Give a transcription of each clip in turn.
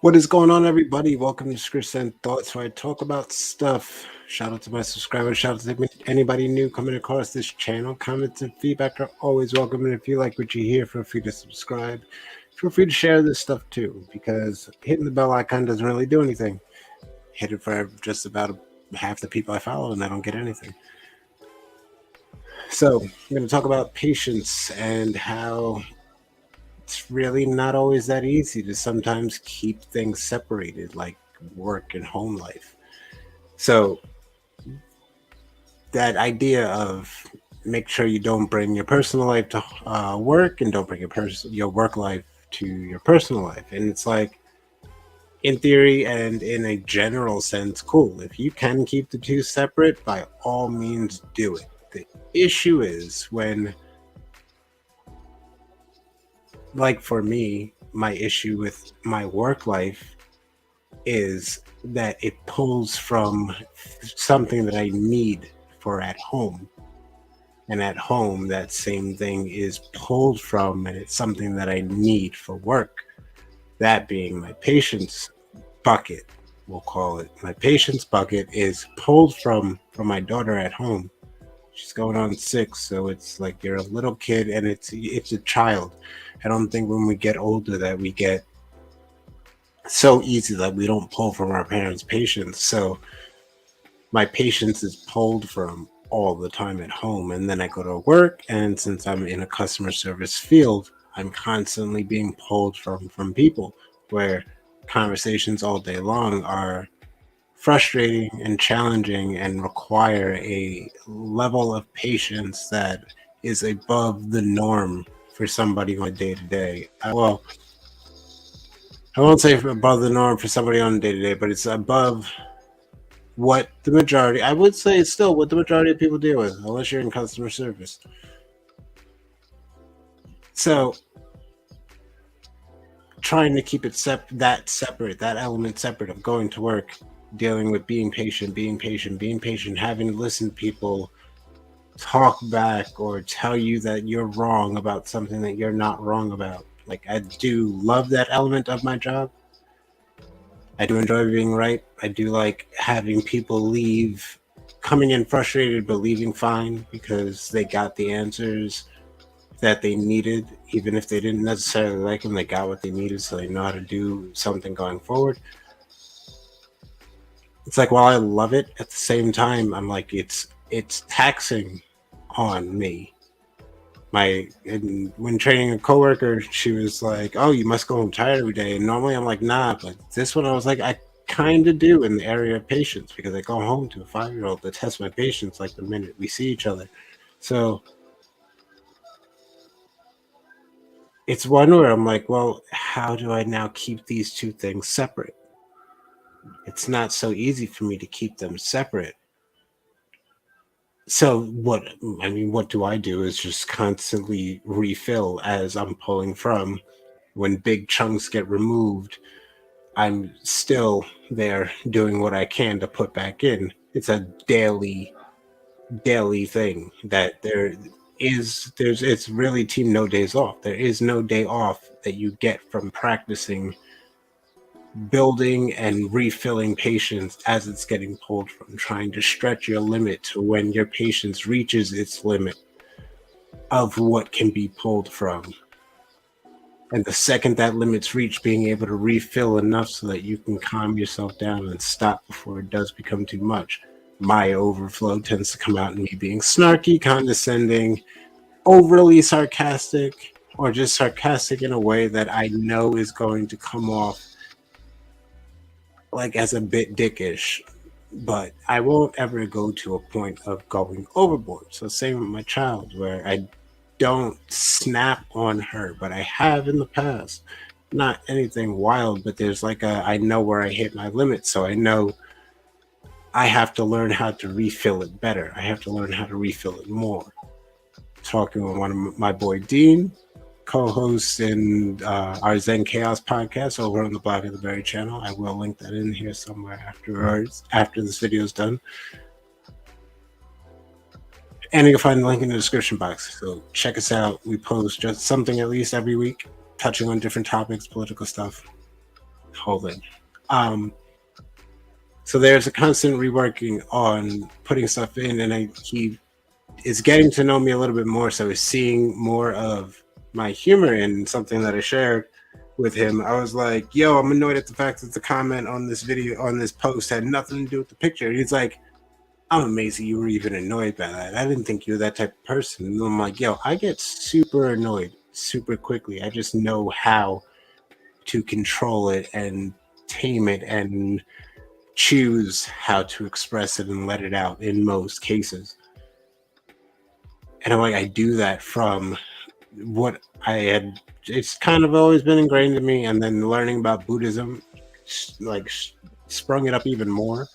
What is going on, everybody? Welcome to Schrishzen Thoughts, where I talk about stuff. Shout out to my subscribers. Shout out to anybody new coming across this channel. Comments and feedback are always welcome. And if you like what you hear, feel free to subscribe. Feel free to share this stuff too, because hitting the bell icon doesn't really do anything. Hit it for just about half the people I follow, and I don't get anything. So I'm going to talk about patience and how it's really not always that easy to sometimes keep things separated, like work and home life. So that idea of make sure you don't bring your personal life to work and don't bring your work life to your personal life. And it's like, in theory and in a general sense, cool. If you can keep the two separate, by all means do it. The issue is when, like for me, my issue with my work life is that it pulls from something that I need for at home. And at home, that same thing is pulled from, and it's something that I need for work. That being my patience bucket, we'll call it. My patience bucket is pulled from my daughter at home. She's going on 6, so it's like you're a little kid and it's a child. I don't think when we get older that we get so easy that we don't pull from our parents' patience. So my patience is pulled from all the time at home, and then I go to work, and since I'm in a customer service field, I'm constantly being pulled from people where conversations all day long are frustrating and challenging and require a level of patience that is above the norm for somebody on a day-to-day. Well, I won't say above the norm for somebody on a day-to-day, but it's above what the majority, I would say it's still what the majority of people deal with, unless you're in customer service. So trying to keep it separate, that element separate of going to work, dealing with being patient, having to listen to people talk back or tell you that you're wrong about something that you're not wrong about. Like, I do love that element of my job. I do enjoy being right. I do like having people leave coming in frustrated but leaving fine because they got the answers that they needed, even if they didn't necessarily like them. They got what they needed, so they know how to do something going forward. It's like, while I love it, at the same time, I'm like, it's taxing on me. When training a coworker, she was like, "Oh, you must go home tired every day." And normally, I'm like, "Nah," but this one, I was like, I kind of do in the area of patience, because I go home to a 5-year-old to test my patience like the minute we see each other. So it's one where I'm like, well, how do I now keep these two things separate? It's not so easy for me to keep them separate. So what do I do is just constantly refill as I'm pulling from. When big chunks get removed, I'm still there doing what I can to put back in. It's a daily thing that it's really team no days off. There is no day off that you get from practicing building and refilling patience as it's getting pulled from, trying to stretch your limit to when your patience reaches its limit of what can be pulled from. And the second that limit's reached, being able to refill enough so that you can calm yourself down and stop before it does become too much. My overflow tends to come out in me being snarky, condescending, overly sarcastic, or just sarcastic in a way that I know is going to come off like as a bit dickish, but I won't ever go to a point of going overboard. So same with my child, where I don't snap on her, but I have in the past. Not anything wild, but there's like I know where I hit my limit, so I know I have to learn how to refill it better. I have to learn how to refill it more. Talking with one of my boy Dean, co-host in our ZenChaos podcast over on the Block of the Berry channel. I will link that in here somewhere after this video is done. And you'll find the link in the description box. So check us out. We post just something at least every week, touching on different topics, political stuff. hold it. Um, so there's a constant reworking on putting stuff in, and he is getting to know me a little bit more. So he's seeing more of my humor in something that I shared with him. I was like, "Yo, I'm annoyed at the fact that the comment on this video on this post had nothing to do with the picture." And he's like, "I'm amazed that you were even annoyed by that. I didn't think you were that type of person." And I'm like, "Yo, I get super annoyed super quickly. I just know how to control it and tame it and choose how to express it and let it out in most cases." And I'm like, I do that from what I had. It's kind of always been ingrained in me, and then learning about Buddhism, like, sprung it up even more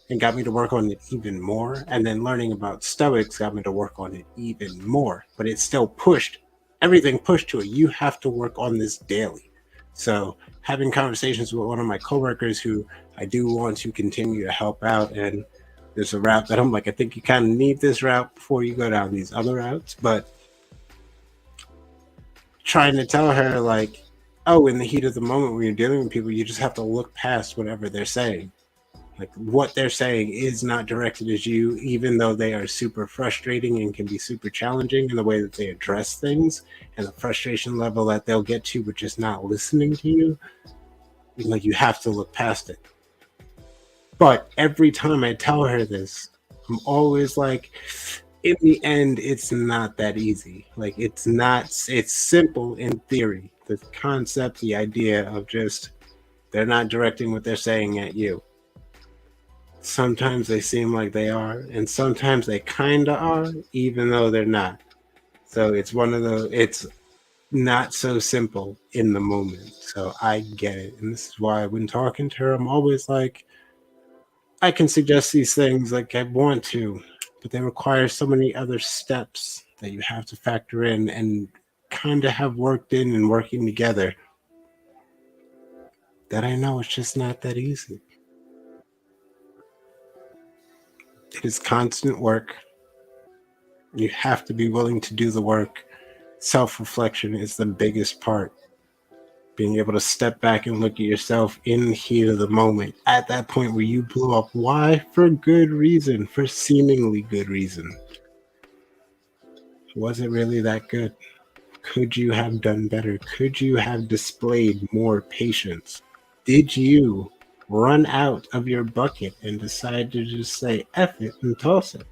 and got me to work on it even more. And then learning about Stoics got me to work on it even more. But it still pushed everything pushed to it. You have to work on this daily. So having conversations with one of my coworkers who I do want to continue to help out, and there's a route that I'm like, I think you kind of need this route before you go down these other routes. But trying to tell her, like, oh, in the heat of the moment when you're dealing with people, you just have to look past whatever they're saying. Like, what they're saying is not directed at you, even though they are super frustrating and can be super challenging in the way that they address things and the frustration level that they'll get to with just not listening to you. Like, you have to look past it. But every time I tell her this, I'm always like, in the end, it's not that easy. Like, it's not, it's simple in theory. The concept, the idea of just, they're not directing what they're saying at you. Sometimes they seem like they are, and sometimes they kind of are, even though they're not. So it's one of the, it's not so simple in the moment. So I get it. And this is why when talking to her, I'm always like, I can suggest these things like I want to, but they require so many other steps that you have to factor in and kind of have worked in and working together that I know it's just not that easy. It is constant work. You have to be willing to do the work. Self-reflection is the biggest part. Being able to step back and look at yourself in the heat of the moment at that point where you blew up. Why? For good reason, for seemingly good reason. Was it really that good? Could you have done better? Could you have displayed more patience? Did you run out of your bucket and decide to just say F it and toss it?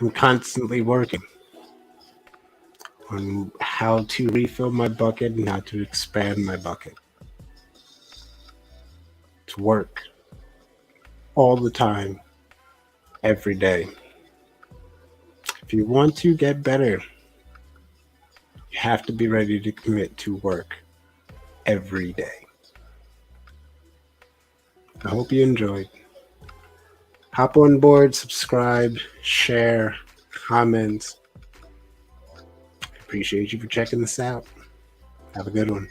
I'm constantly working on how to refill my bucket and how to expand my bucket. To work all the time, every day. If you want to get better, you have to be ready to commit to work every day. I hope you enjoyed. Hop on board, subscribe, share, comment. Appreciate you for checking this out. Have a good one.